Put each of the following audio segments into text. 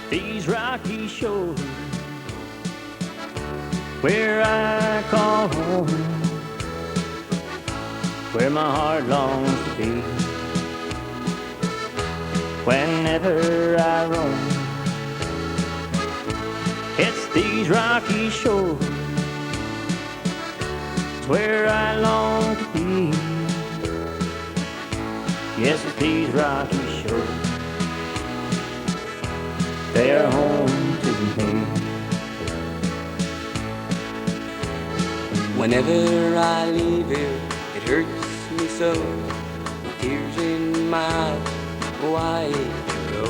These rocky shores where I call home, where my heart longs to be. Whenever I roam, it's these rocky shores, it's where I long to be. Yes, it's these rocky shores, they are home to me. Whenever I leave here, it hurts me so, with tears in my eyes. Why you go?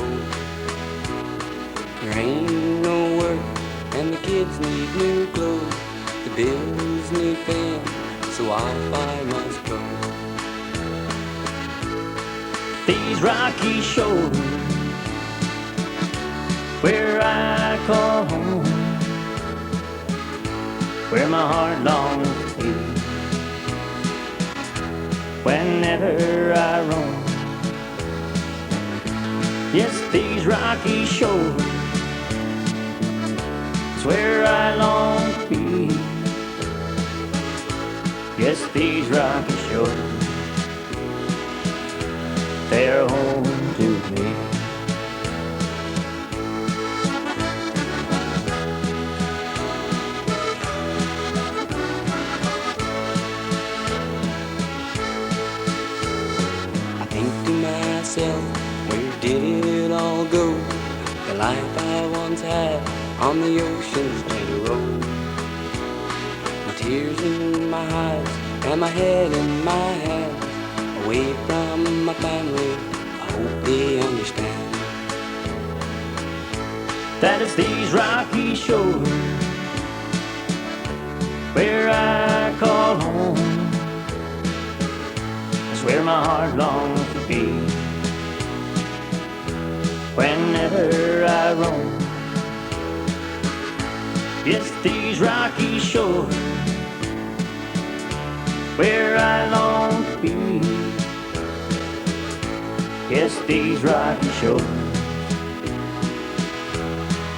There ain't no work, and the kids need new clothes. The bills need paying, so off I must go. These rocky shores where I call home, where my heart longs to be. Whenever I roam, yes, these rocky shores, it's where I long to be. Yes, these rocky shores, they're home to me. I think to myself, where did it all go? The life I once had on the ocean's gentle road. With tears in my eyes and my head in my hands, away from my family, I hope they understand that it's these rocky shores where I call home. It's where my heart longs to be. Whenever I roam, it's these rocky shores where I long to be. Yes, these rocky shores,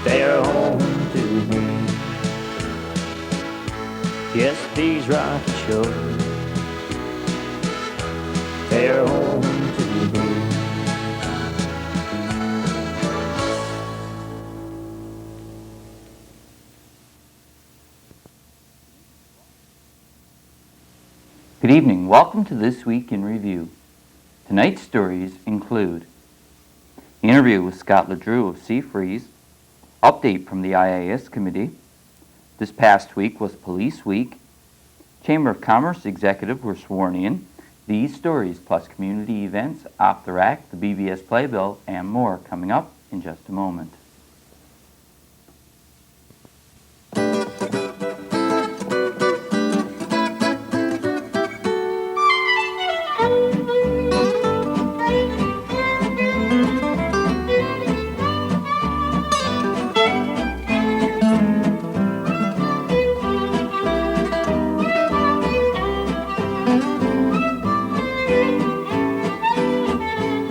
they are home to me. Yes, these rocky shores, they are home to me. Good evening. Welcome to This Week in Review. Tonight's stories include the interview with Scott LeDrew of Seafreeze, update from the IAS committee, this past week was Police Week, Chamber of Commerce executive were sworn in, these stories plus community events, Off the Rack, the BVS Playbill, and more coming up in just a moment.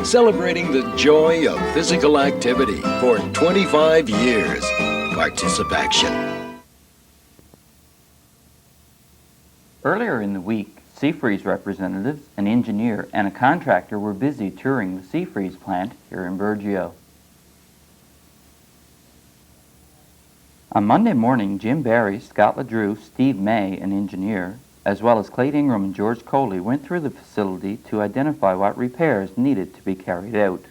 Celebrating the joy of physical activity for 25 years. Participaction. Earlier in the week, Seafreeze representatives, an engineer, and a contractor were busy touring the Seafreeze plant here in Burgeo. On Monday morning, Jim Barry, Scott LeDrew, Steve May, an engineer, as well as Clayton Ingram and George Coley went through the facility to identify what repairs needed to be carried out.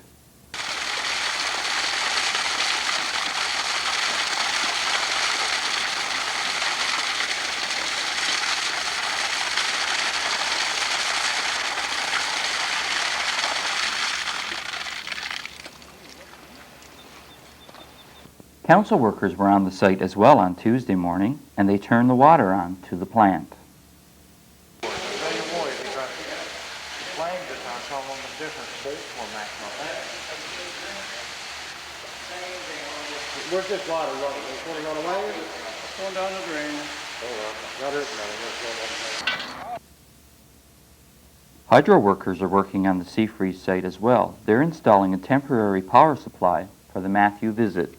Council workers were on the site as well on Tuesday morning, and they turned the water on to the plant. Where's this water running? Is it going away? It's going down the drain. Oh, well, not hurting nothing. Hydro workers are working on the Seafreeze site as well. They're installing a temporary power supply for the Matthew visit.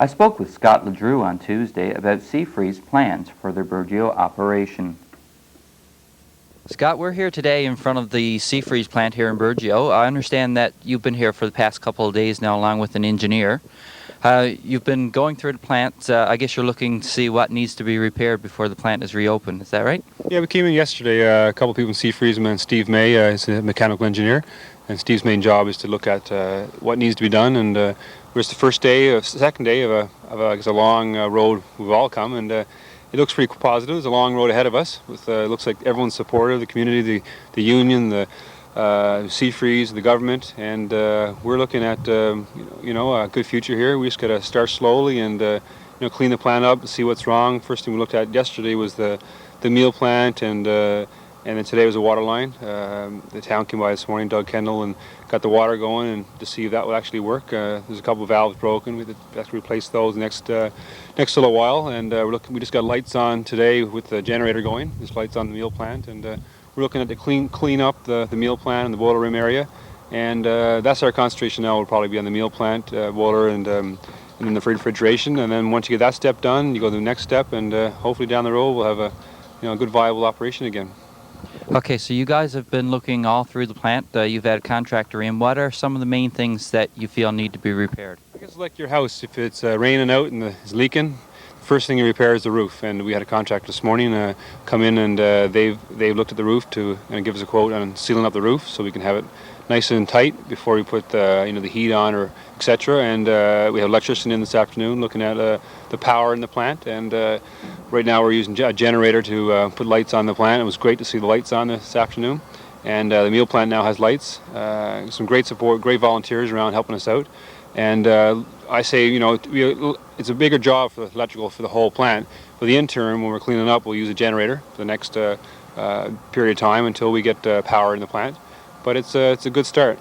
I spoke with Scott LeDrew on Tuesday about Seafreeze plans for their Burgeo operation. Scott, we're here today in front of the Seafreeze plant here in Burgeo. I understand that you've been here for the past couple of days now along with an engineer. You've been going through the plant. I guess you're looking to see what needs to be repaired before the plant is reopened. Is that right? Yeah, we came in yesterday. A couple of people in Seafreeze, and Steve May is a mechanical engineer. And Steve's main job is to look at what needs to be done. And it's the second day of a long road we've all come, and it looks pretty positive. There's a long road ahead of us. With it looks like everyone's supportive, the community, the union, the Seafreeze, the government, and we're looking at a good future here. We just got to start slowly and clean the plant up and see what's wrong. First thing we looked at yesterday was the meal plant, and then today was a water line. The town came by this morning, Doug Kendall, and got the water going and to see if that would actually work. There's a couple of valves broken. We have to replace those next little while. And we just got lights on today with the generator going. There's lights on the meal plant, and we're looking at to clean up the meal plant and the boiler room area. And that's our concentration now. Will probably be on the meal plant, boiler, and then the refrigeration. And then once you get that step done, you go to the next step, and hopefully down the road we'll have a good viable operation again. Okay, so you guys have been looking all through the plant. You've had a contractor in. What are some of the main things that you feel need to be repaired? I guess like your house, if it's raining out and it's leaking, the first thing you repair is the roof. And we had a contractor this morning come in, and they've looked at the roof to give us a quote on sealing up the roof so we can have it nice and tight before we put the heat on or etc. And we have an electrician in this afternoon looking at the power in the plant. And right now we're using a generator to put lights on the plant. It was great to see the lights on this afternoon. And the meal plant now has lights. Some great support, great volunteers around helping us out. And I say, it's a bigger job for the electrical for the whole plant. For the interim, when we're cleaning up, we'll use a generator for the next period of time until we get power in the plant. But it's a good start.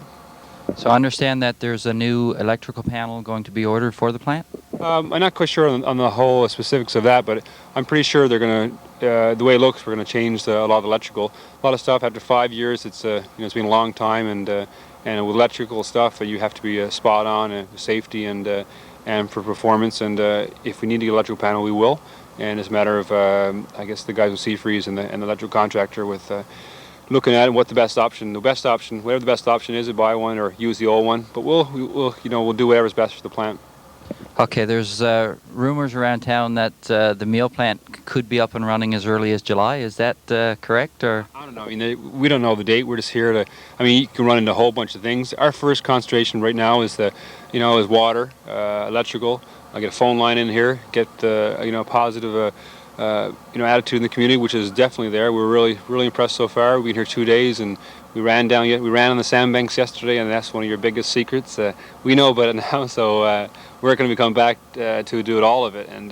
So I understand that there's a new electrical panel going to be ordered for the plant? I'm not quite sure on the whole specifics of that, but I'm pretty sure they're going to, the way it looks, we're going to change a lot of electrical. A lot of stuff after 5 years, it's been a long time, and with electrical stuff, you have to be spot on for safety and for performance. And if we need to get an electrical panel, we will. And it's a matter of, I guess, the guys with Seafreeze and the electrical contractor with looking at what the best option, whatever the best option is, to buy one or use the old one. But we'll do whatever's best for the plant. Okay, there's rumors around town that the meal plant could be up and running as early as July. Is that correct, or? I don't know. I mean, we don't know the date. We're just here to. I mean, you can run into a whole bunch of things. Our first concentration right now is is water, electrical. I'll get a phone line in here. Get positive. Attitude in the community, which is definitely there. We're really impressed so far. We've been here 2 days, and we ran on the sandbanks yesterday, and that's one of your biggest secrets. We know about it now, so we're going to be coming back to do all of it. And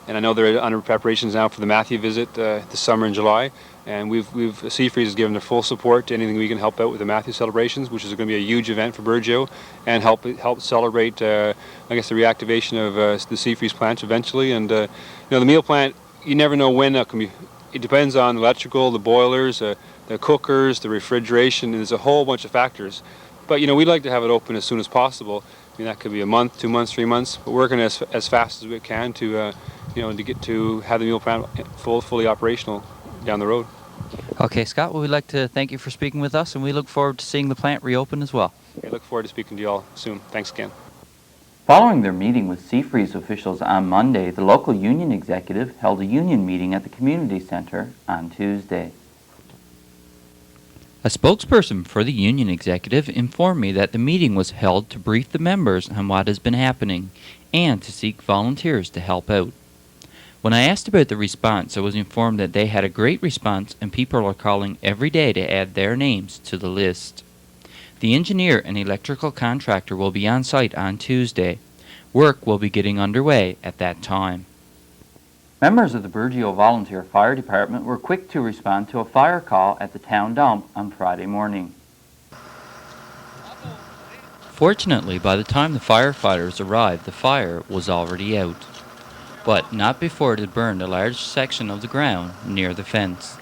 I know they're under preparations now for the Matthew visit this summer in July, and Seafreeze has given their full support to anything we can help out with the Matthew celebrations, which is going to be a huge event for Burgeo, and help celebrate the reactivation of the Seafreeze plant eventually. And the meal plant, you never know when that can be. It depends on the electrical, the boilers, the cookers, the refrigeration, and there's a whole bunch of factors. But we'd like to have it open as soon as possible. I mean, that could be a month, 2 months, 3 months. But working as fast as we can to get to have the meal plant fully operational down the road. Okay, Scott, well, we'd like to thank you for speaking with us, and we look forward to seeing the plant reopen as well. I look forward to speaking to you all soon. Thanks again. Following their meeting with Seafreeze officials on Monday, the local union executive held a union meeting at the community center on Tuesday. A spokesperson for the union executive informed me that the meeting was held to brief the members on what has been happening and to seek volunteers to help out. When I asked about the response, I was informed that they had a great response and people are calling every day to add their names to the list. The engineer and electrical contractor will be on site on Tuesday. Work will be getting underway at that time. Members of the Burgeo Volunteer Fire Department were quick to respond to a fire call at the town dump on Friday morning. Fortunately, by the time the firefighters arrived, the fire was already out, but not before it had burned a large section of the ground near the fence.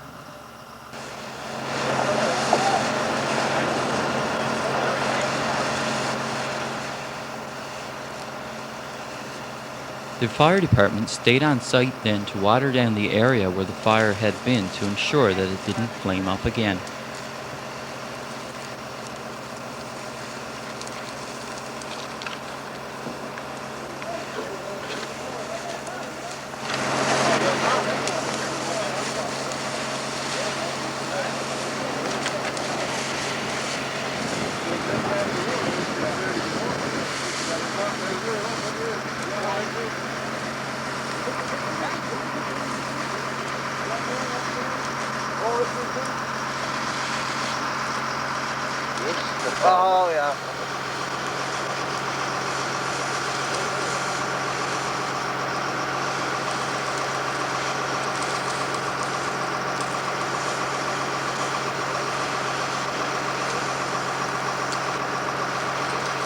The fire department stayed on site then to water down the area where the fire had been to ensure that it didn't flame up again. Oh, yeah.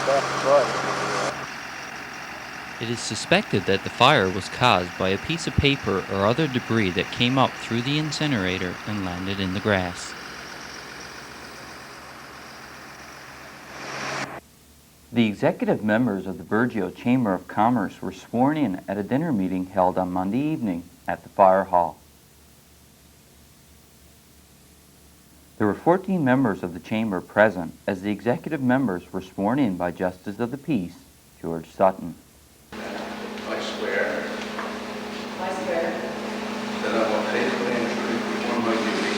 That's right. It is suspected that the fire was caused by a piece of paper or other debris that came up through the incinerator and landed in the grass. The executive members of the Burgeo Chamber of Commerce were sworn in at a dinner meeting held on Monday evening at the fire hall. There were 14 members of the chamber present as the executive members were sworn in by Justice of the Peace, George Sutton. I swear I swear that I will faithfully and truly perform my duty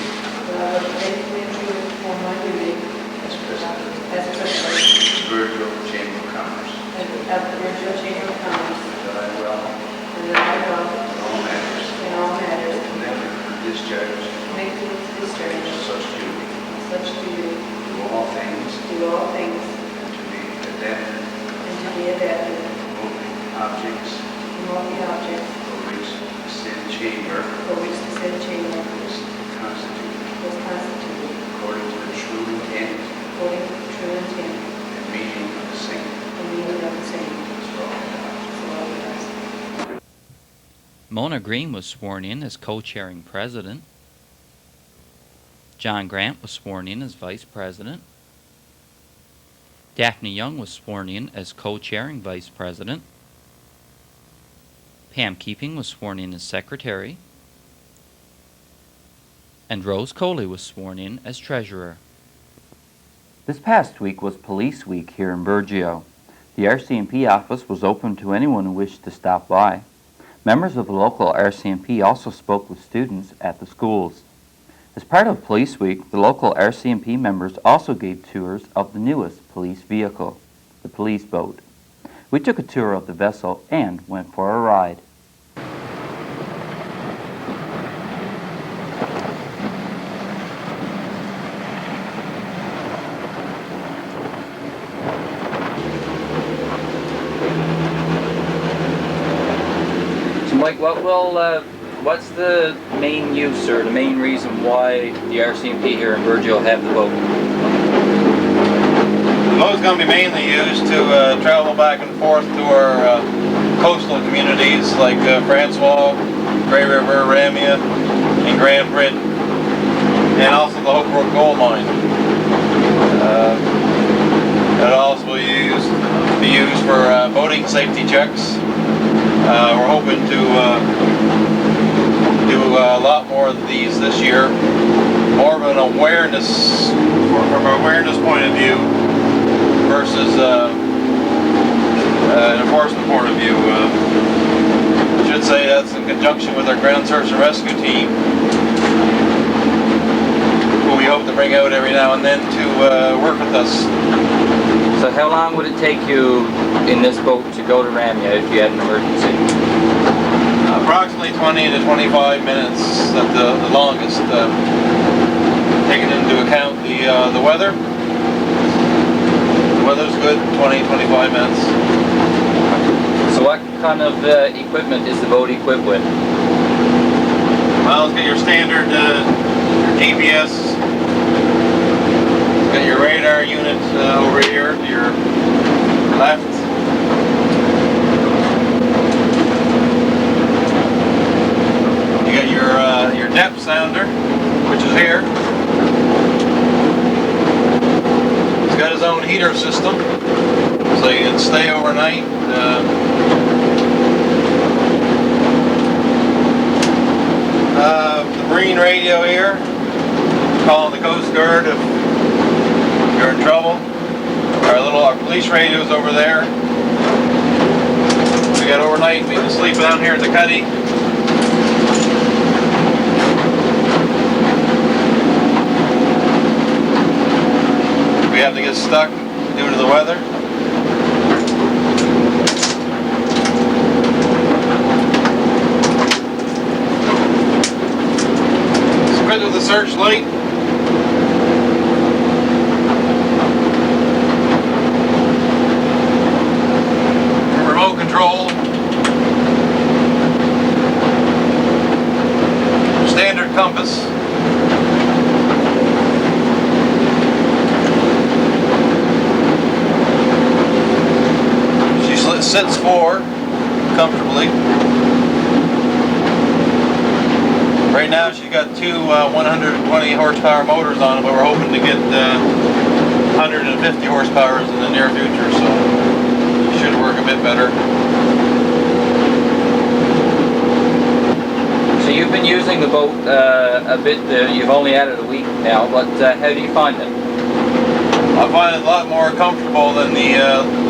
that I will faithfully and truly perform my duty as President as President of the Burgeo Chamber of Commerce, of the Burgeo Chamber of Commerce, that I will, and that I will, in all matters, connected with discharge such duty, do all things, and to be adapted, moving objects for which the said chamber was constituted, according to the true intent and meaning of the same. So help me God. Mona Green was sworn in as co-chairing president. John Grant was sworn in as vice president. Daphne Young was sworn in as co-chairing vice president. Pam Keeping was sworn in as secretary. And Rose Coley was sworn in as treasurer. This past week was Police Week here in Burgeo. The RCMP office was open to anyone who wished to stop by. Members of the local RCMP also spoke with students at the schools. As part of Police Week, the local RCMP members also gave tours of the newest police vehicle, the police boat. We took a tour of the vessel and went for a ride. So Mike, what's the main use or the main reason why the RCMP here in Burgeo have the boat? The boat's going to be mainly used to travel back and forth to our coastal communities like Francois, Grey River, Ramia, and Grand Brit, and also the Hope Brook Gold Mine. It'll also be used for boating safety checks. We're hoping to do a lot more of these this year. More of an awareness, from an awareness point of view versus an enforcement point of view. I should say that's in conjunction with our ground search and rescue team, who we hope to bring out every now and then to work with us. So how long would it take you in this boat to go to Ramia if you had an emergency? Approximately 20 to 25 minutes at the longest, taking into account the weather. The weather's good, 20-25 minutes. So what kind of equipment is the boat equipped with? Well, it's got your standard your GPS, got your radar unit over here, your left. You got your depth sounder, which is here. He's got his own heater system, so you can stay overnight. The Marine radio here, calling the Coast Guard if you're in trouble. Our police radio's over there. We got overnight, we can sleep down here in the cuddy. We have to get stuck due to the weather. With the searchlight. Remote control. Standard compass. She sits forward comfortably. Right now she's got two 120 horsepower motors on it, but we're hoping to get 150 horsepower in the near future, so it should work a bit better. So you've been using the boat a bit, you've only had it a week now, but how do you find it? I find it a lot more comfortable than the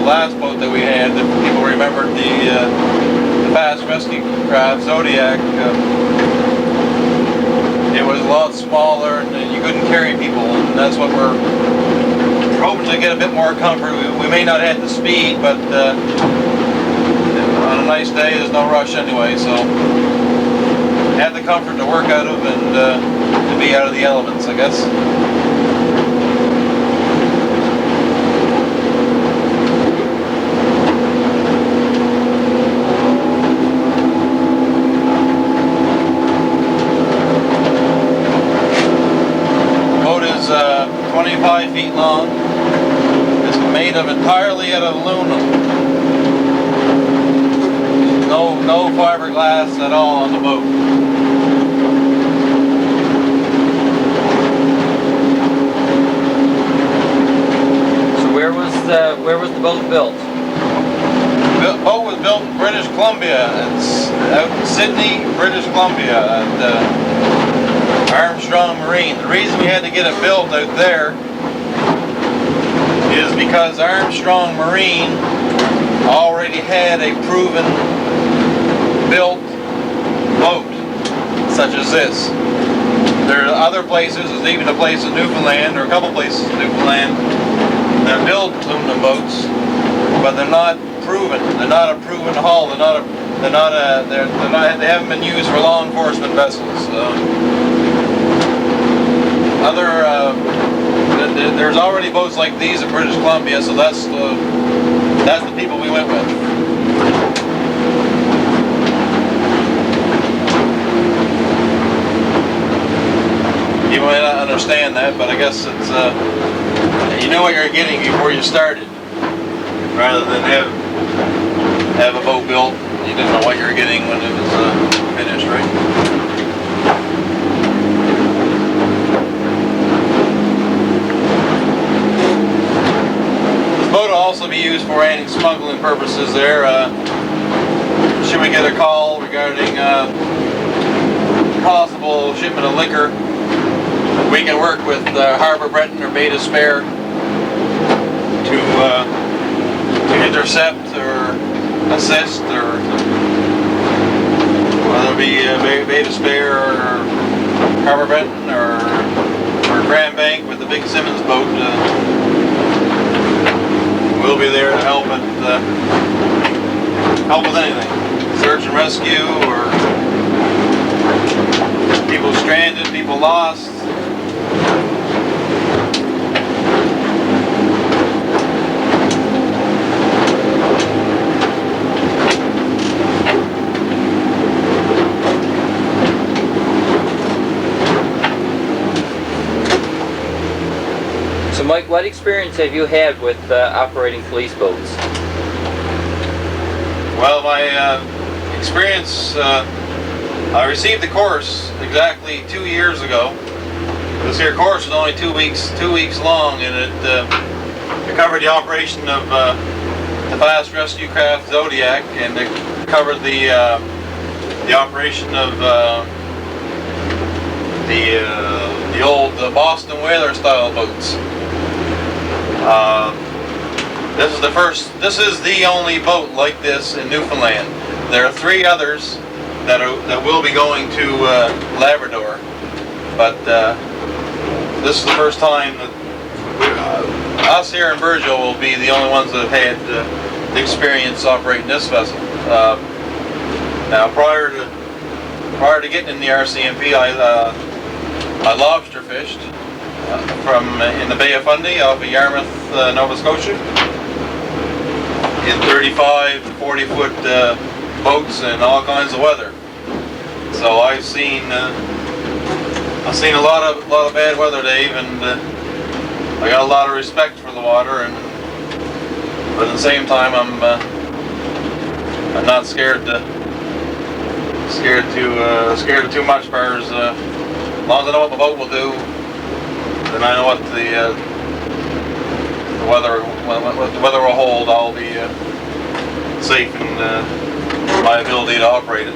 last boat that we had. If people remember the fast rescue craft Zodiac. It was a lot smaller and you couldn't carry people, and that's what we're hoping to get a bit more comfort. We may not have the speed, but on a nice day there's no rush anyway, so have the comfort to work out of and to be out of the elements, I guess. The boat is 25 feet long. It's made of entirely out of aluminum. No fiberglass at all on the boat. Where was the boat built? The boat was built in British Columbia. It's out in Sydney, British Columbia, at Armstrong Marine. The reason we had to get it built out there is because Armstrong Marine already had a proven built boat such as this. There are other places, there's even a place in Newfoundland, or a couple places in Newfoundland, that build aluminum boats, but they're not proven. They're not a proven hull. They haven't been used for law enforcement vessels. There's already boats like these in British Columbia, so that's the people we went with. You may not understand that, but I guess it's you know what you're getting before you started, rather than have a boat built. You didn't know what you were getting when it was finished, right? This boat will also be used for anti-smuggling purposes there. Should we get a call regarding possible shipment of liquor, we can work with Harbor Breton or Beta Spare to intercept or assist, or whether it be Beta Spare or Harbor Breton or Grand Bank with the Big Simmons boat. We'll be there to help with anything, search and rescue, or people stranded, people lost. So Mike, what experience have you had with operating police boats? Well, my experience, I received the course exactly 2 years ago. This here course was only 2 weeks long, and it covered the operation of the fast rescue craft Zodiac, and it covered the operation of the old Boston whaler style boats. This is the only boat like this in Newfoundland. There are 3 others that will be going to Labrador, but this is the first time that us here in Burgeo will be the only ones that have had the experience operating this vessel. Now, prior to getting in the RCMP, I lobster fished in the Bay of Fundy off of Yarmouth, Nova Scotia, in 35 to 40 foot boats in all kinds of weather. So I've seen a lot of bad weather, Dave, and I got a lot of respect for the water, but at the same time I'm not scared of too much. As long as I know what the boat will do, then I know what the weather will hold. I'll be safe in my ability to operate it.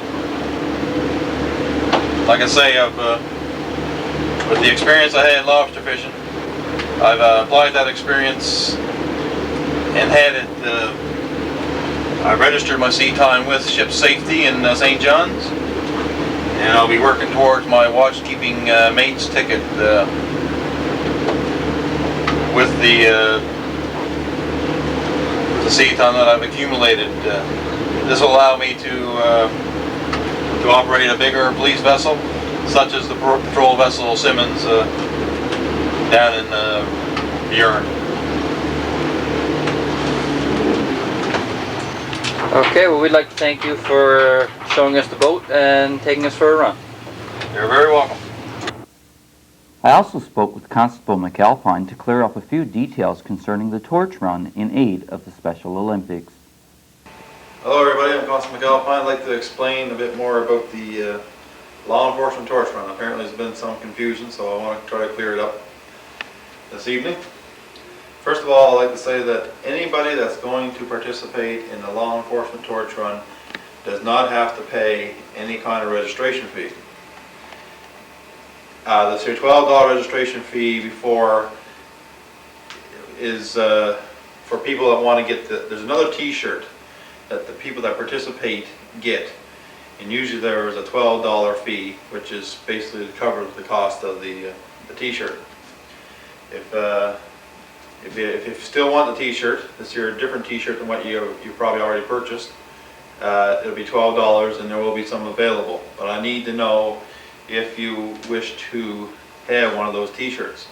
Like I say, with the experience I had lobster fishing, I've applied that experience and had it. I registered my sea time with Ship Safety in St. John's, and I'll be working towards my watch-keeping mate's ticket with the sea time that I've accumulated. This will allow me to operate a bigger police vessel, such as the patrol vessel Simmons down in Buren. Okay, well, we'd like to thank you for showing us the boat and taking us for a run. You're very welcome. I also spoke with Constable McAlpine to clear up a few details concerning the torch run in aid of the Special Olympics. Hello everybody, I'm Constable McAlpine. I'd like to explain a bit more about the law enforcement torch run. Apparently there's been some confusion, so I want to try to clear it up this evening. First of all, I'd like to say that anybody that's going to participate in the law enforcement torch run does not have to pay any kind of registration fee. This here $12 registration fee before is for people that want to get there's another t-shirt that the people that participate get, and usually there is a $12 fee, which is basically to cover the cost of the t-shirt. If you still want the t-shirt, this is a different t-shirt than what you probably already purchased, it'll be $12 and there will be some available. But I need to know if you wish to have one of those t-shirts.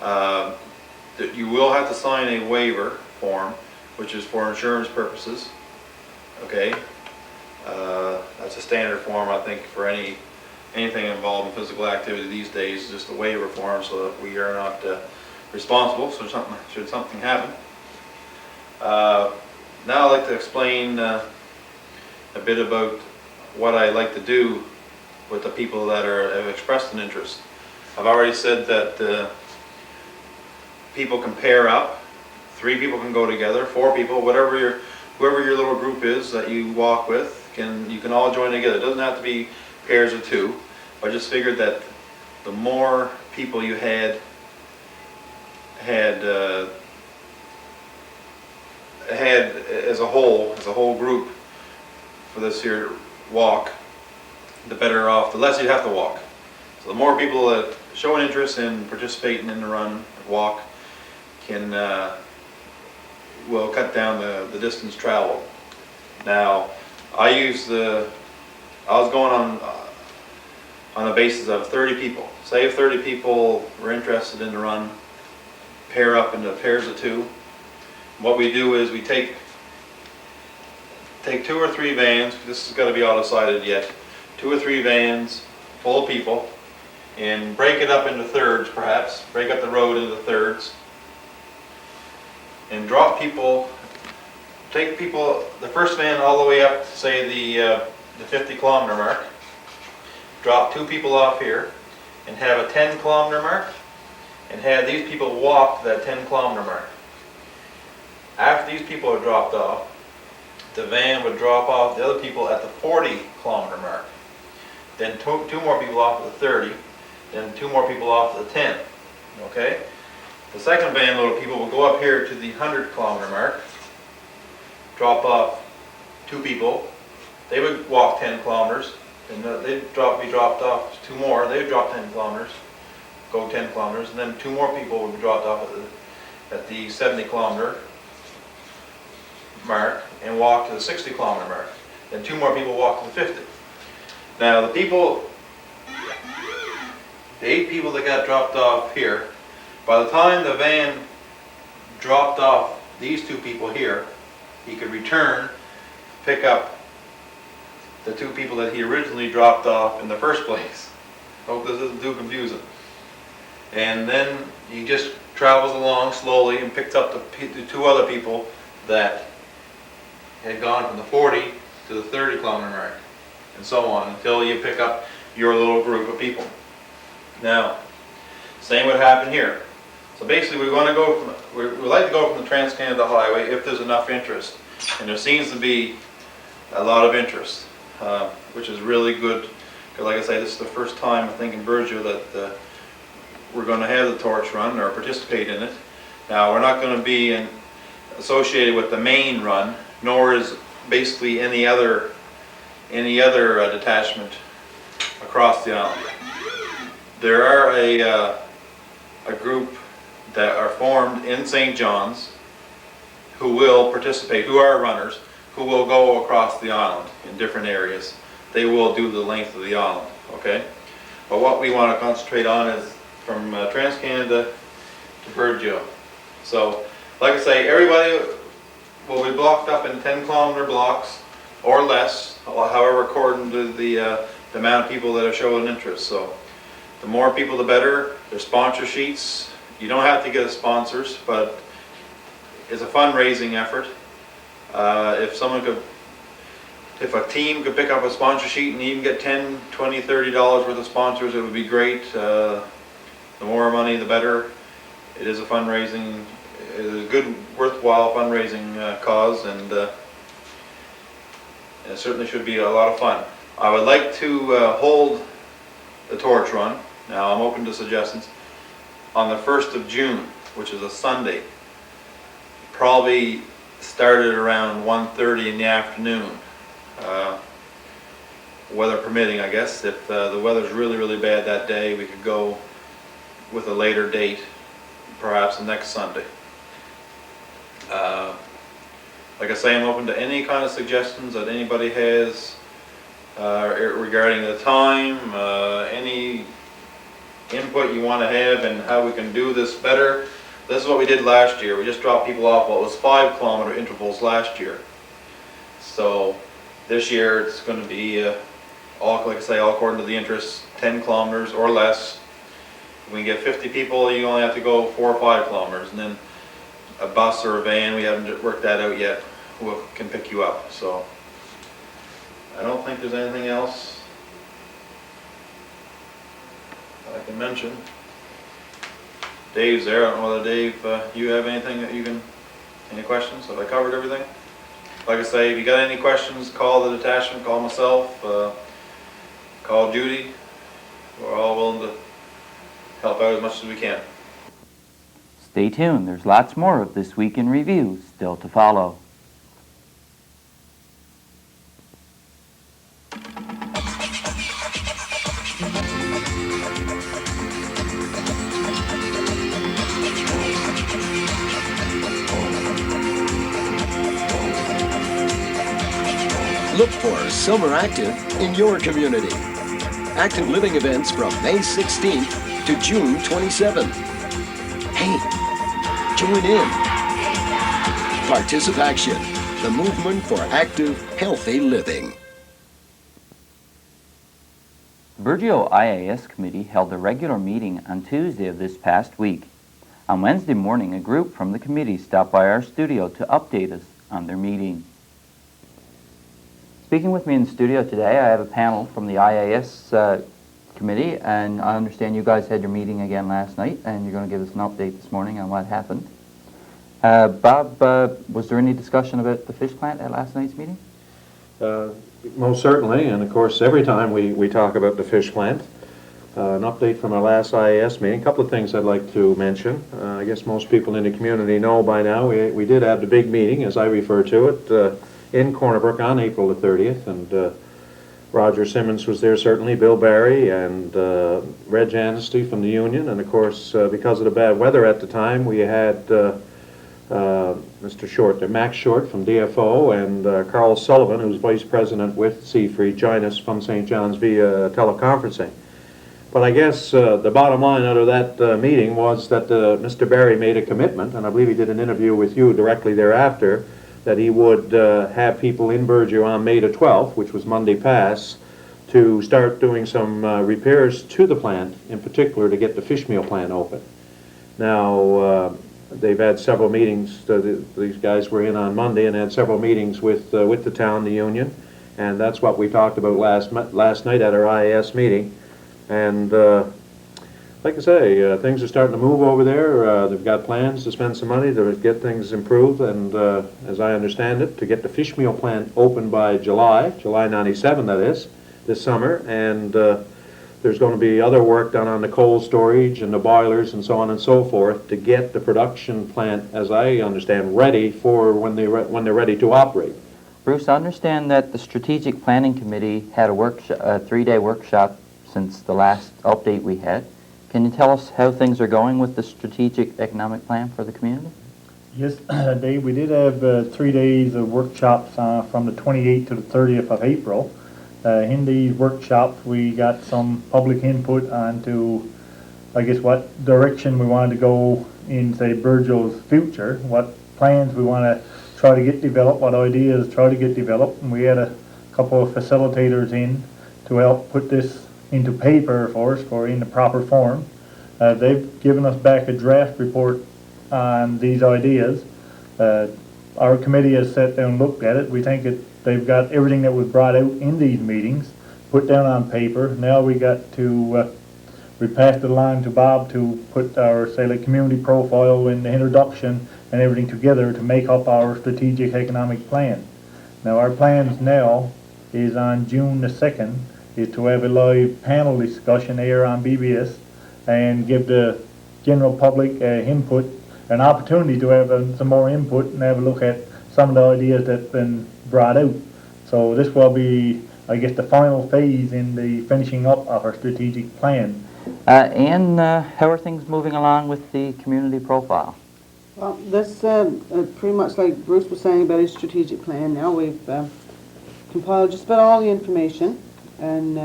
You will have to sign a waiver form, which is for insurance purposes. Okay, that's a standard form, I think, for anything involved in physical activity these days. Just a waiver form, so that we are not responsible should something happen. Now I'd like to explain a bit about what I like to do with the people that have expressed an interest. I've already said that people can pair up. 3 people can go together, 4 people, whoever your little group is that you walk with, you can all join together. It doesn't have to be pairs of 2. I just figured that the more people you had as a whole group for this here walk, the better off, the less you'd have to walk. So the more people that show an interest in participating in the run, walk, will cut down the distance traveled. Now, I was going on a basis of 30 people. Say if 30 people were interested in the run, pair up into pairs of 2. What we do is we take 2 or 3 vans. This has got to be all decided yet. 2 or 3 vans full of people, and break it up into thirds, perhaps. Break up the road into thirds, and drop people take people, the first van all the way up to say the 50-kilometer mark, drop 2 people off here, and have a 10-kilometer mark, and have these people walk to that 10-kilometer mark. After these people are dropped off, the van would drop off the other people at the 40-kilometer mark. Then two more people off at the 30, then 2 more people off at the 10. Okay? The second van load of people will go up here to the 100-kilometer mark, drop off 2 people. They would walk 10 kilometers, and they'd be dropped off 2 more. They would drop 10 kilometers, go 10 kilometers, and then 2 more people would be dropped off at the 70-kilometer mark and walk to the 60-kilometer mark. Then 2 more people walk to the 50. Now the 8 people that got dropped off here, by the time the van dropped off these 2 people here, he could return, pick up the 2 people that he originally dropped off in the first place. Hope this isn't too confusing. And then he just travels along slowly and picks up the 2 other people that had gone from the 40 to the 30-kilometer mark, and so on, until you pick up your little group of people. Now, same would happen here. So basically, we want to go from, we like to go from the Trans-Canada Highway if there's enough interest, and there seems to be a lot of interest, which is really good. Because, like I say, this is the first time I think in Burgeo that we're going to have the torch run or participate in it. Now, we're not going to be associated with the main run, nor is basically any other detachment across the island. There are a group that are formed in St. John's who will participate, who are runners, who will go across the island in different areas. They will do the length of the island, okay? But what we want to concentrate on is from Trans-Canada to Burgeo. So, like I say, everybody will be blocked up in 10-kilometer blocks or less, however according to the amount of people that have shown interest. So the more people the better. There's sponsor sheets. You don't have to get sponsors, but it's a fundraising effort. If a team could pick up a sponsor sheet and even get $10, $20, $30 worth of sponsors, it would be great. The more money, the better. It is a fundraising, it is a good, worthwhile fundraising cause, and it certainly should be a lot of fun. I would like to hold the torch run. Now I'm open to suggestions on the 1st of June, which is a Sunday. Probably started around 1:30 in the afternoon. Weather permitting, I guess. If the weather's really, really bad that day, we could go with a later date, perhaps the next Sunday. Like I say, I'm open to any kind of suggestions that anybody has regarding the time, any input you want to have and how we can do this better. This is what we did last year. We just dropped people off what was 5-kilometer intervals last year. So this year it's going to be all, like I say, all according to the interest, 10 kilometers or less. If we get 50 people, you only have to go 4 or 5 kilometers, and then a bus or a van, we haven't worked that out yet, can pick you up. So I don't think there's anything else I can mention. Dave's there. I don't know whether Dave, you have anything that you can, any questions? Have I covered everything? Like I say, if you got any questions, call the detachment, call myself, call Judy. We're all willing to help out as much as we can. Stay tuned. There's lots more of This Week in Review still to follow. Look for Summer Active in your community. Active living events from May 16th to June 27th. Hey, join in. Participation, the movement for active, healthy living. The Burgeo IAS Committee held a regular meeting on Tuesday of this past week. On Wednesday morning, a group from the committee stopped by our studio to update us on their meeting. Speaking with me in the studio today, I have a panel from the IAS committee, and I understand you guys had your meeting again last night, and you're going to give us an update this morning on what happened. Bob, was there any discussion about the fish plant at last night's meeting? Most certainly, and of course every time we talk about the fish plant. An update from our last IAS meeting. A couple of things I'd like to mention. I guess most people in the community know by now we did have the big meeting, as I refer to it, in Corner Brook on April the 30th, and Roger Simmons was there certainly, Bill Barry, and Reg Anstey from the union, and of course because of the bad weather at the time we had Mr. Short, Max Short from DFO, and Carl Sullivan, who's vice president with Seafree, join us from St. John's via teleconferencing. But I guess the bottom line out of that meeting was that Mr. Barry made a commitment, and I believe he did an interview with you directly thereafter, that he would have people in Burgeo on May the 12th, which was Monday past, to start doing some repairs to the plant, in particular to get the fish meal plant open. Now, they've had several meetings. These guys were in on Monday and had several meetings with the town, the union, and that's what we talked about last night at our IAS meeting. And like I say, things are starting to move over there. They've got plans to spend some money to get things improved, and as I understand it, to get the fish meal plant open by July 97, that is, this summer. And there's going to be other work done on the cold storage and the boilers and so on and so forth to get the production plant, as I understand, ready for when they're ready to operate. Bruce, I understand that the Strategic Planning Committee had a 3-day workshop since the last update we had. Can you tell us how things are going with the Strategic Economic Plan for the community? Yes, Dave, we did have 3 days of workshops from the 28th to the 30th of April. In these workshops, we got some public input onto, I guess, what direction we wanted to go in, say, Burgeo's future, what plans we want to try to get developed, what ideas try to get developed, and we had a couple of facilitators in to help put this into paper for us, in the proper form. They've given us back a draft report on these ideas. Our committee has sat down and looked at it. We think they've got everything that was brought out in these meetings put down on paper. Now we got to, we passed it along to Bob to put our, say, like community profile and the introduction and everything together to make up our strategic economic plan. Now our plans now is on June the 2nd is to have a live panel discussion here on BBS and give the general public input, an opportunity to have some more input and have a look at some of the ideas that's been brought out. So this will be, I guess, the final phase in the finishing up of our strategic plan. And how are things moving along with the community profile? Well, that's pretty much like Bruce was saying about his strategic plan. Now we've compiled just about all the information, and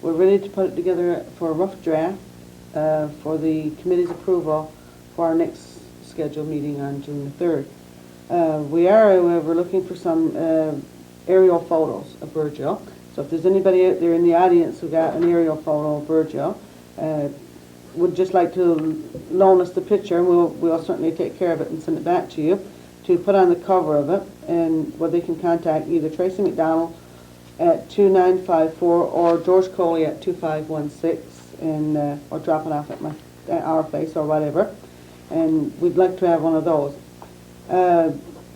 we're ready to put it together for a rough draft for the committee's approval for our next scheduled meeting on June the 3rd. We are, however, looking for some aerial photos of Burgeo. So if there's anybody out there in the audience who got an aerial photo of Burgeo, would just like to loan us the picture, and we'll certainly take care of it and send it back to you to put on the cover of it, and where they can contact either Tracy McDonald at 2954 or George Coley at 2516, and or drop it off at our place or whatever. And we'd like to have one of those.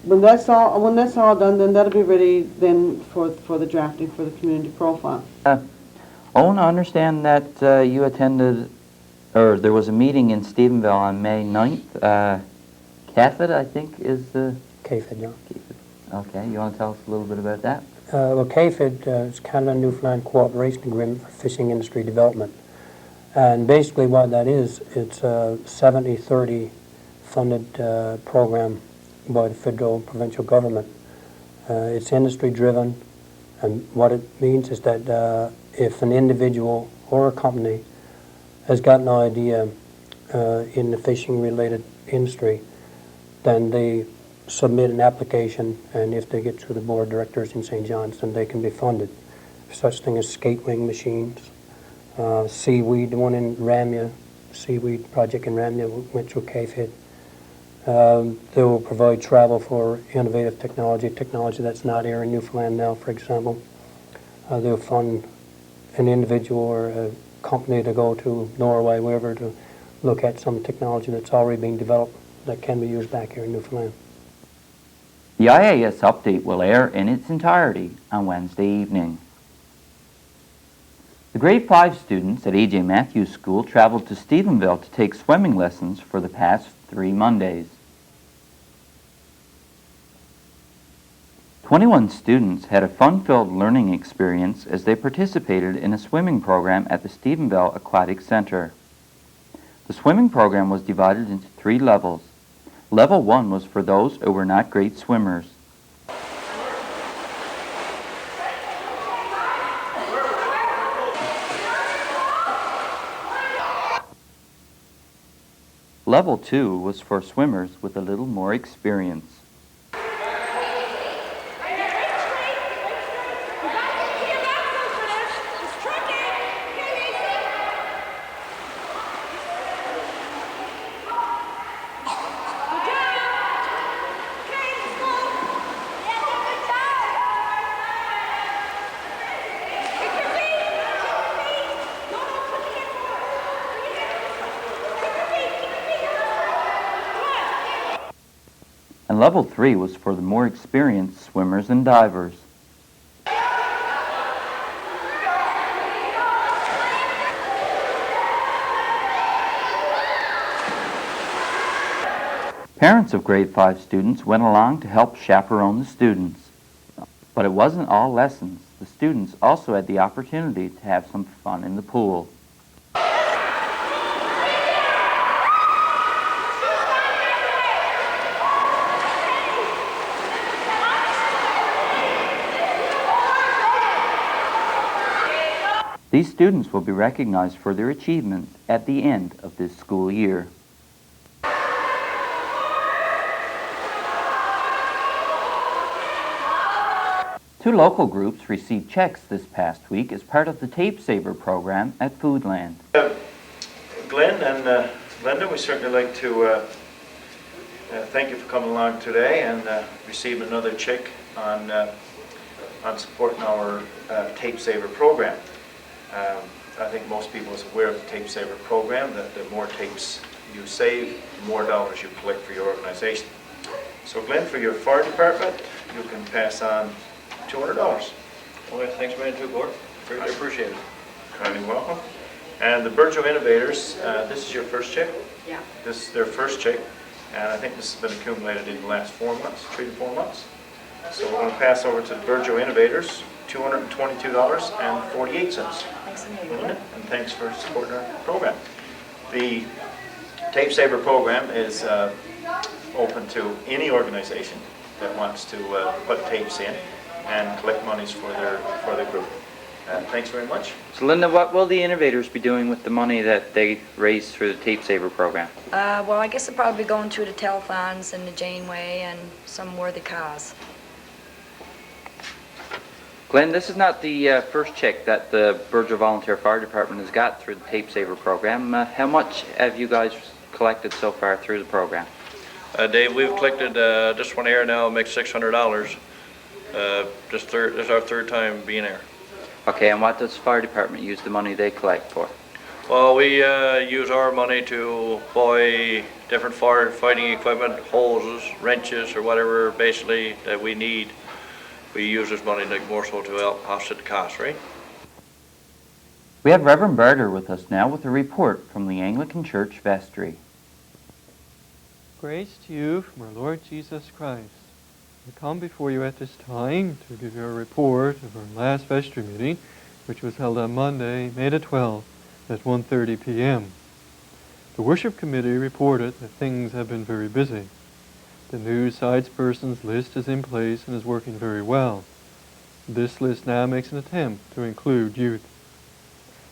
When that's all done, then that'll be ready then for the drafting for the community profile. Owen, I understand that you attended, or there was a meeting in Stephenville on May 9th. CAFID, I think, is the... CAFID, yeah. Okay, you want to tell us a little bit about that? Well, CAFID is Canada-Newfoundland Cooperation Agreement for Fishing Industry Development. And basically what that is, it's a 70-30 funded program by the federal and provincial government. It's industry-driven, and what it means is that if an individual or a company has got an idea in the fishing-related industry, then they submit an application, and if they get through the board of directors in St. John's, then they can be funded. Such thing as skate wing machines, seaweed, the one in Ramya, seaweed project in Ramya went through CAFID. They will provide travel for innovative technology that's not here in Newfoundland now, for example. They'll fund an individual or a company to go to Norway, wherever, to look at some technology that's already being developed that can be used back here in Newfoundland. The IAS update will air in its entirety on Wednesday evening. The grade 5 students at A.J. Matthews School traveled to Stephenville to take swimming lessons for the past 3 Mondays. 21 students had a fun-filled learning experience as they participated in a swimming program at the Stephenville Aquatic Center. The swimming program was divided into 3 levels. Level 1 was for those who were not great swimmers. Level 2 was for swimmers with a little more experience. And level 3 was for the more experienced swimmers and divers. Parents of grade 5 students went along to help chaperone the students. But it wasn't all lessons. The students also had the opportunity to have some fun in the pool. These students will be recognized for their achievements at the end of this school year. Two local groups received checks this past week as part of the Tape Saver program at Foodland. Glenn and Linda, we certainly like to thank you for coming along today and receiving another check on supporting our Tape Saver program. I think most people are aware of the Tape Saver program, that the more tapes you save, the more dollars you collect for your organization. So Glenn, for your fire department, you can pass on $200. Well, thanks a million too, Gord. Greatly appreciated. Kindly welcome. And the Burjo Innovators, this is your first check? Yeah. This is their first check, and I think this has been accumulated in the last 4 months, 3 to 4 months. So we're going to pass over to the Burjo Innovators, $222.48. Thanks a million. And thanks for supporting our program. The Tape Saver program is open to any organization that wants to put tapes in and collect monies for their group. Thanks very much. So Linda, what will the innovators be doing with the money that they raise through the Tape Saver program? Well, I guess they'll probably be going through the telethons and the Janeway and some worthy cause. Glenn, this is not the first check that the Burjo Volunteer Fire Department has got through the Tape Saver program. How much have you guys collected so far through the program? Dave, we've collected this one here now, makes $600. This is our third time being here. Okay, and what does the fire department use the money they collect for? Well, we use our money to buy different firefighting equipment, hoses, wrenches, or whatever basically that we need. We use this money more so to help offset the cost, right? We have Reverend Barter with us now with a report from the Anglican Church Vestry. Grace to you from our Lord Jesus Christ. We come before you at this time to give you a report of our last vestry meeting, which was held on Monday, May the 12th at 1:30 p.m. The worship committee reported that things have been very busy. The new sidespersons list is in place and is working very well. This list now makes an attempt to include youth.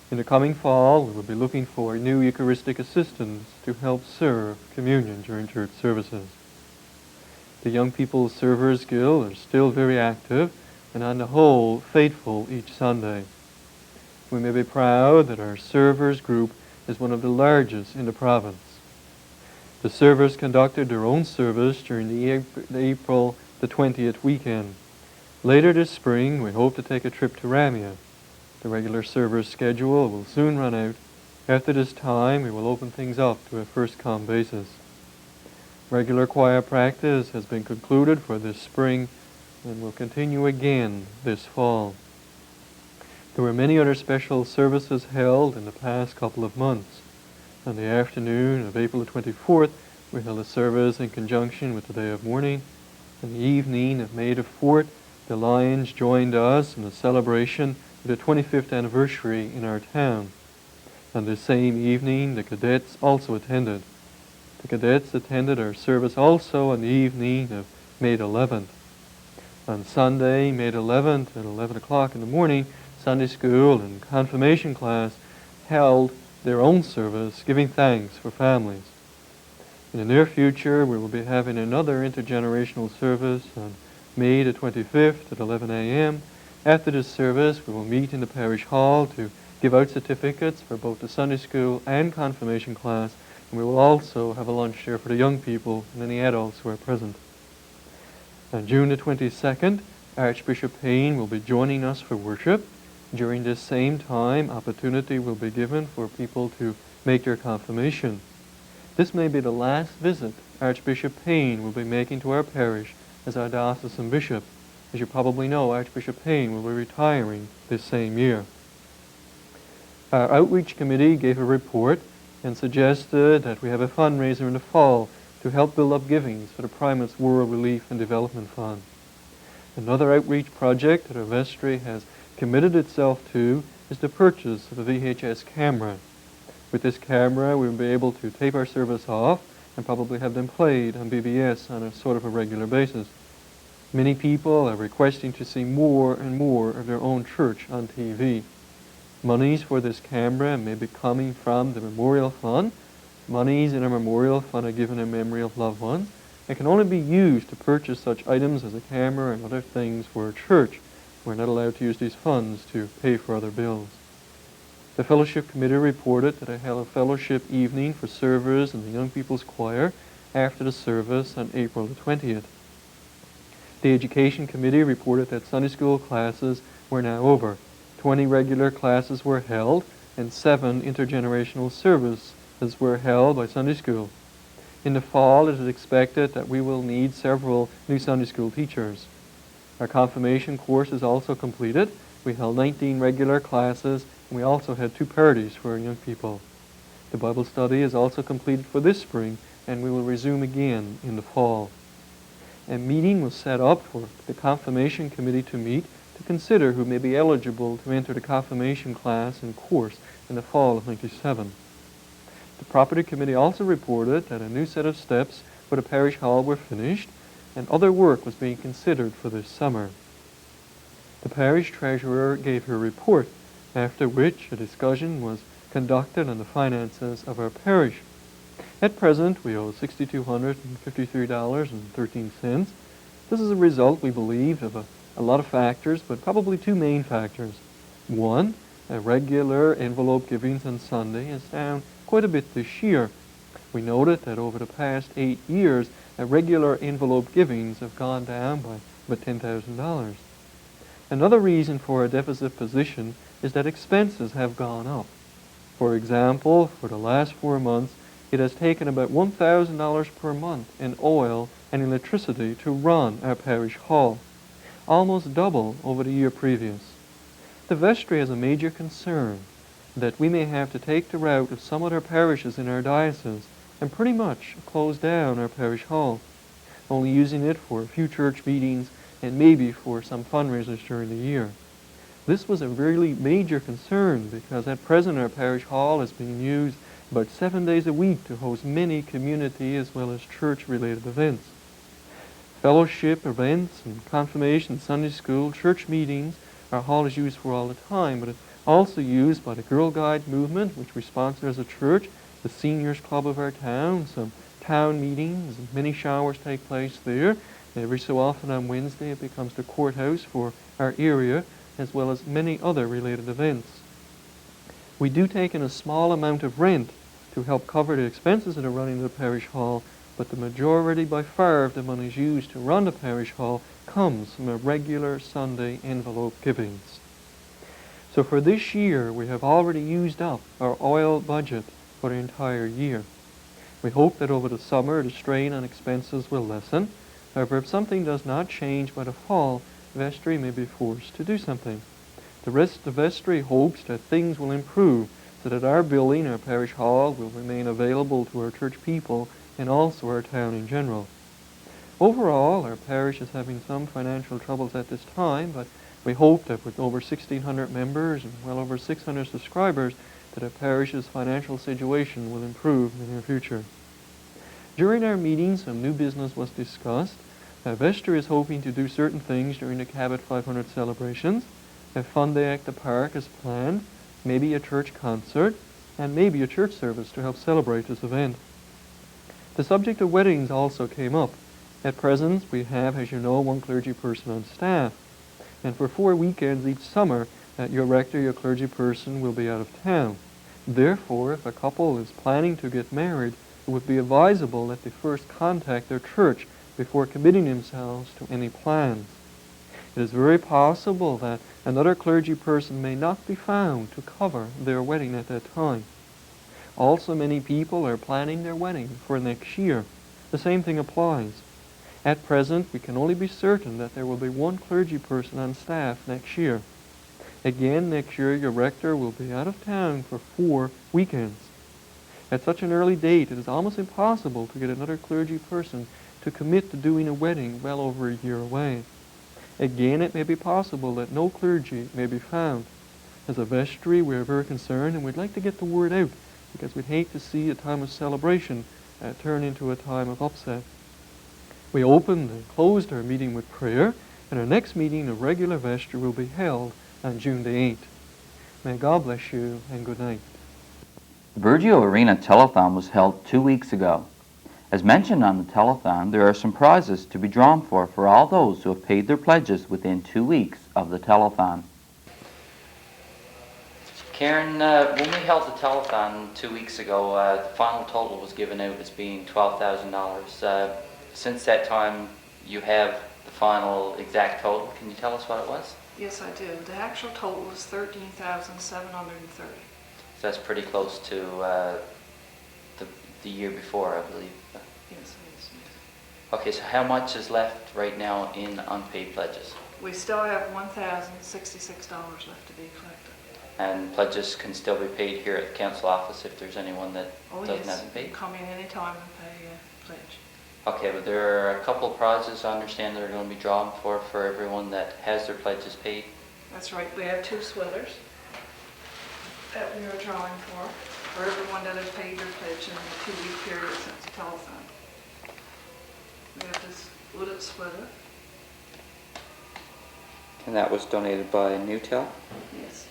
In the coming fall, we will be looking for new Eucharistic assistants to help serve communion during church services. The Young People's Servers Guild are still very active and on the whole faithful each Sunday. We may be proud that our servers group is one of the largest in the province. The servers conducted their own service during the April the 20th weekend. Later this spring, we hope to take a trip to Ramia. The regular servers schedule will soon run out. After this time, we will open things up to a first-come basis. Regular choir practice has been concluded for this spring and will continue again this fall. There were many other special services held in the past couple of months. On the afternoon of April the 24th, we held a service in conjunction with the Day of Mourning. On the evening of May the 4th, the Lions joined us in a celebration of the 25th anniversary in our town. On the same evening, the cadets also attended. The cadets attended our service also on the evening of May the 11th. On Sunday, May the 11th, at 11 o'clock in the morning, Sunday school and confirmation class held their own service, giving thanks for families. In the near future, we will be having another intergenerational service on May the 25th at 11 a.m. After this service, we will meet in the parish hall to give out certificates for both the Sunday school and confirmation class, and we will also have a lunch there for the young people and any adults who are present. On June the 22nd, Archbishop Payne will be joining us for worship. During this same time, opportunity will be given for people to make their confirmation. This may be the last visit Archbishop Payne will be making to our parish as our diocesan bishop. As you probably know, Archbishop Payne will be retiring this same year. Our outreach committee gave a report and suggested that we have a fundraiser in the fall to help build up givings for the Primate's World Relief and Development Fund. Another outreach project that our vestry has committed itself to is the purchase of a VHS camera. With this camera, we will be able to tape our service off and probably have them played on BBS on a sort of a regular basis. Many people are requesting to see more and more of their own church on TV. Monies for this camera may be coming from the Memorial Fund. Monies in a Memorial Fund are given in memory of loved ones and can only be used to purchase such items as a camera and other things for a church. We're not allowed to use these funds to pay for other bills. The Fellowship Committee reported that I held a fellowship evening for servers in the Young People's Choir after the service on April the 20th. The Education Committee reported that Sunday school classes were now over. 20 regular classes were held and 7 intergenerational services were held by Sunday school. In the fall, it is expected that we will need several new Sunday school teachers. Our confirmation course is also completed. We held 19 regular classes, and we also had 2 parties for our young people. The Bible study is also completed for this spring, and we will resume again in the fall. A meeting was set up for the confirmation committee to meet to consider who may be eligible to enter the confirmation class and course in the fall of '97. The property committee also reported that a new set of steps for the parish hall were finished, and other work was being considered for this summer. The parish treasurer gave her report, after which a discussion was conducted on the finances of our parish. At present, we owe $6,253.13. This is a result, we believe, of a lot of factors, but probably 2 main factors. One, a regular envelope givings on Sunday is down quite a bit this year. We noted that over the past 8 years, regular envelope givings have gone down by about $10,000. Another reason for a deficit position is that expenses have gone up. For example, for the last 4 months, it has taken about $1,000 per month in oil and electricity to run our parish hall, almost double over the year previous. The vestry has a major concern that we may have to take the route of some other parishes in our diocese and pretty much close down our parish hall, only using it for a few church meetings and maybe for some fundraisers during the year. This was a really major concern because at present our parish hall is being used about 7 days a week to host many community as well as church-related events. Fellowship events and confirmation, Sunday school, church meetings, our hall is used for all the time, but it's also used by the Girl Guide movement, which we sponsor as a church, the seniors club of our town, some town meetings, and many showers take place there. Every so often on Wednesday it becomes the courthouse for our area, as well as many other related events. We do take in a small amount of rent to help cover the expenses that are running the parish hall, but the majority by far of the monies used to run the parish hall comes from a regular Sunday envelope givings. So for this year, we have already used up our oil budget for the entire year. We hope that over the summer the strain on expenses will lessen. However, if something does not change by the fall, vestry may be forced to do something. The vestry hopes that things will improve so that our building, our parish hall, will remain available to our church people and also our town in general. Overall, our parish is having some financial troubles at this time, but we hope that with over 1,600 members and well over 600 subscribers, that our parish's financial situation will improve in the near future. During our meeting, some new business was discussed. Vestry is hoping to do certain things during the Cabot 500 celebrations. A fun day at the park is planned, maybe a church concert, and maybe a church service to help celebrate this event. The subject of weddings also came up. At present, we have, as you know, one clergy person on staff. And for 4 weekends each summer, your rector, your clergy person, will be out of town. Therefore, if a couple is planning to get married, it would be advisable that they first contact their church before committing themselves to any plans. It is very possible that another clergy person may not be found to cover their wedding at that time. Also, many people are planning their wedding for next year. The same thing applies. At present, we can only be certain that there will be one clergy person on staff next year. Again, next year, your rector will be out of town for 4 weekends. At such an early date, it is almost impossible to get another clergy person to commit to doing a wedding well over a year away. Again, it may be possible that no clergy may be found. As a vestry, we are very concerned and we'd like to get the word out because we'd hate to see a time of celebration turn into a time of upset. We opened and closed our meeting with prayer, and our next meeting of regular vestry will be held on June the 8th. May God bless you and good night. The Burgio Arena Telethon was held 2 weeks ago. As mentioned on the telethon, there are some prizes to be drawn for all those who have paid their pledges within 2 weeks of the telethon. Karen, when we held the telethon 2 weeks ago, the final total was given out as being $12,000. Since that time, you have the final exact total. Can you tell us what it was? Yes, I do. The actual total was $13,730. So that's pretty close to the year before, I believe. Yes, it is. Okay, so how much is left right now in unpaid pledges? We still have $1,066 left to be collected. And pledges can still be paid here at the council office if there's anyone that doesn't have them paid? You can come in any time and pay a pledge. Okay, but there are a couple of prizes I understand that are going to be drawn for everyone that has their pledges paid. That's right. We have 2 sweaters that we are drawing for everyone that has paid their pledge in the 2-week period since the telethon. We have this wooded sweater. And that was donated by Newtel? Yes.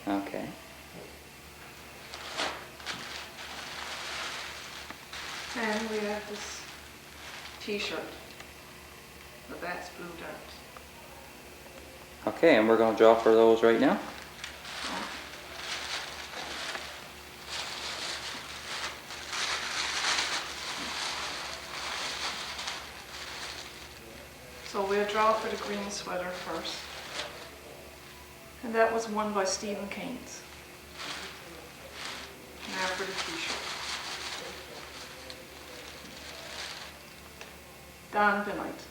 Okay. And we have this t-shirt, the Bats Blue Darts. Okay, and we're going to draw for those right now? So we'll draw for the green sweater first. And that was won by Stephen Keynes. Now for the t-shirt. Don Bennett.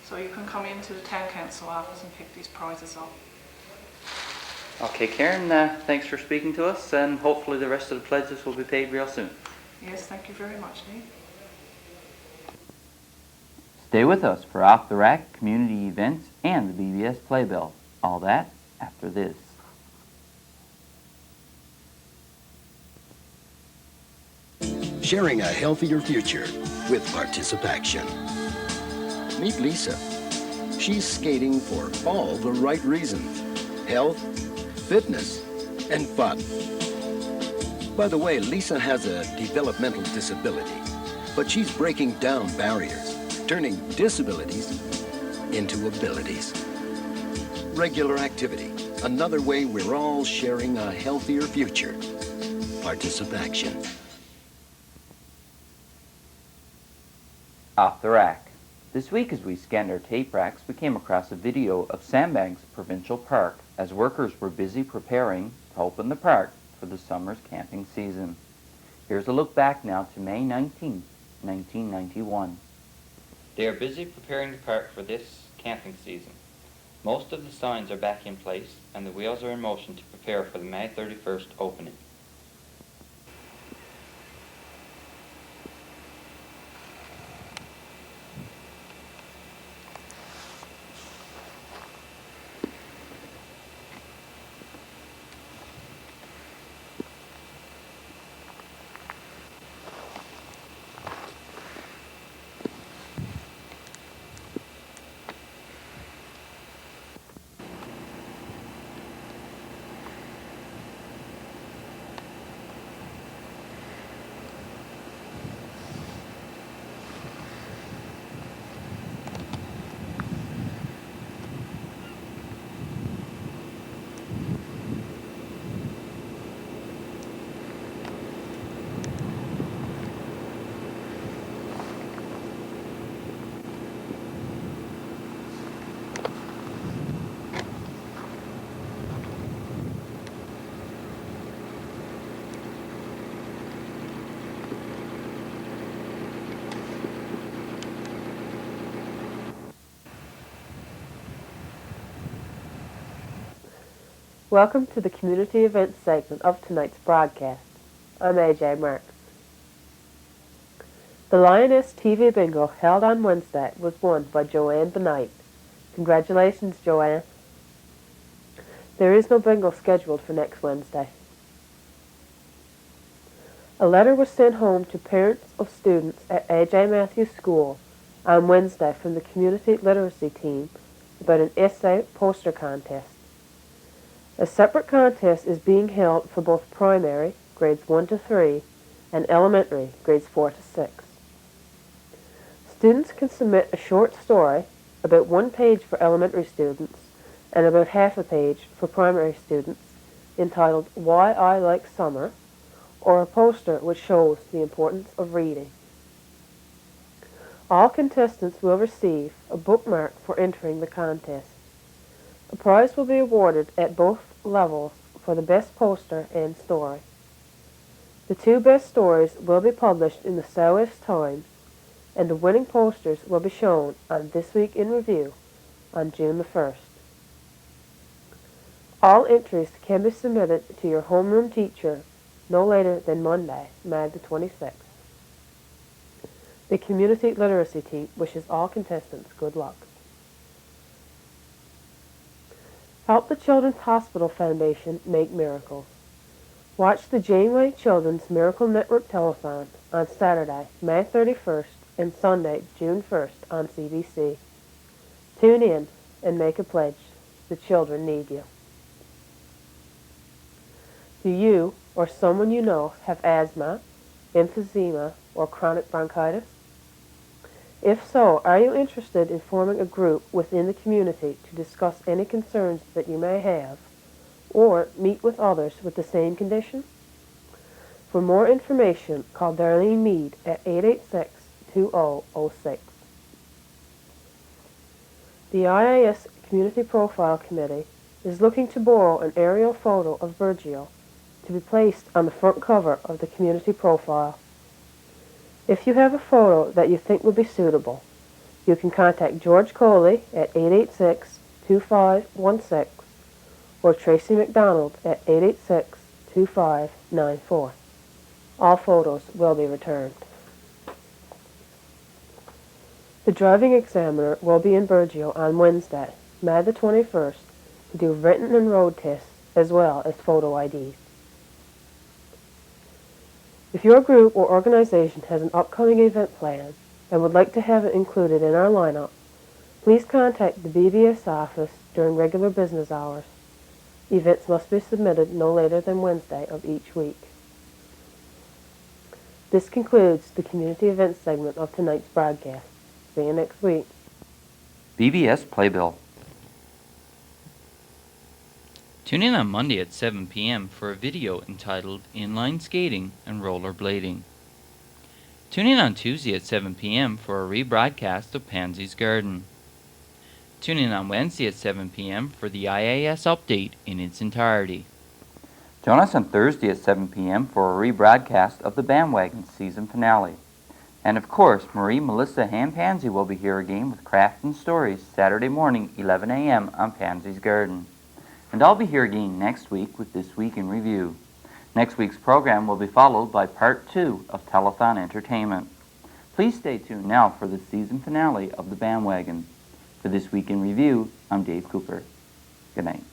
So you can come into the town council office and pick these prizes up. Okay, Karen, thanks for speaking to us, and hopefully the rest of the pledges will be paid real soon. Yes, thank you very much, Dave. Stay with us for Off the Rack, community events, and the BBS Playbill. All that after this. Sharing a healthier future with Participation. Meet Lisa. She's skating for all the right reasons. Health, fitness, and fun. By the way, Lisa has a developmental disability, but she's breaking down barriers, turning disabilities into abilities. Regular activity, another way we're all sharing a healthier future. participation. Off the rack. This week as we scanned our tape racks, we came across a video of Sandbanks Provincial Park as workers were busy preparing to open the park for the summer's camping season. Here's a look back now to May 19, 1991. They are busy preparing the park for this camping season. Most of the signs are back in place and the wheels are in motion to prepare for the May 31st opening. Welcome to the community events segment of tonight's broadcast. I'm AJ Marks. The Lioness TV Bingo held on Wednesday was won by Joanne Benight. Congratulations, Joanne. There is no bingo scheduled for next Wednesday. A letter was sent home to parents of students at A.J. Matthews School on Wednesday from the community literacy team about an essay poster contest. A separate contest is being held for both primary, grades 1 to 3, and elementary, grades 4 to 6. Students can submit a short story, about 1 page for elementary students, and about half a page for primary students, entitled Why I Like Summer, or a poster which shows the importance of reading. All contestants will receive a bookmark for entering the contest. A prize will be awarded at both levels for the best poster and story. The 2 best stories will be published in the Southwest Times, and the winning posters will be shown on This Week in Review on June the 1st. All entries can be submitted to your homeroom teacher no later than Monday, May the 26th. The Community Literacy Team wishes all contestants good luck. Help the Children's Hospital Foundation make miracles. Watch the Janeway Children's Miracle Network Telethon on Saturday, May 31st and Sunday, June 1st on CBC. Tune in and make a pledge. The children need you. Do you or someone you know have asthma, emphysema, or chronic bronchitis? If so, are you interested in forming a group within the community to discuss any concerns that you may have, or meet with others with the same condition? For more information, call Darlene Mead at 886-2006. The IAS Community Profile Committee is looking to borrow an aerial photo of Virgil to be placed on the front cover of the community profile. If you have a photo that you think would be suitable, you can contact George Coley at 886-2516 or Tracy McDonald at 886-2594. All photos will be returned. The driving examiner will be in Burgeo on Wednesday, May the 21st, to do written and road tests as well as photo IDs. If your group or organization has an upcoming event planned and would like to have it included in our lineup, please contact the BBS office during regular business hours. Events must be submitted no later than Wednesday of each week. This concludes the community events segment of tonight's broadcast. See you next week. BBS Playbill. Tune in on Monday at 7 p.m. for a video entitled Inline Skating and Rollerblading. Tune in on Tuesday at 7 p.m. for a rebroadcast of Pansy's Garden. Tune in on Wednesday at 7 p.m. for the IAS update in its entirety. Join us on Thursday at 7 p.m. for a rebroadcast of the Bandwagon season finale. And of course, Marie, Melissa, and Pansy will be here again with Craft and Stories Saturday morning, 11 a.m. on Pansy's Garden. And I'll be here again next week with This Week in Review. Next week's program will be followed by Part 2 of Telethon Entertainment. Please stay tuned now for the season finale of the Bandwagon. For This Week in Review, I'm Dave Cooper. Good night.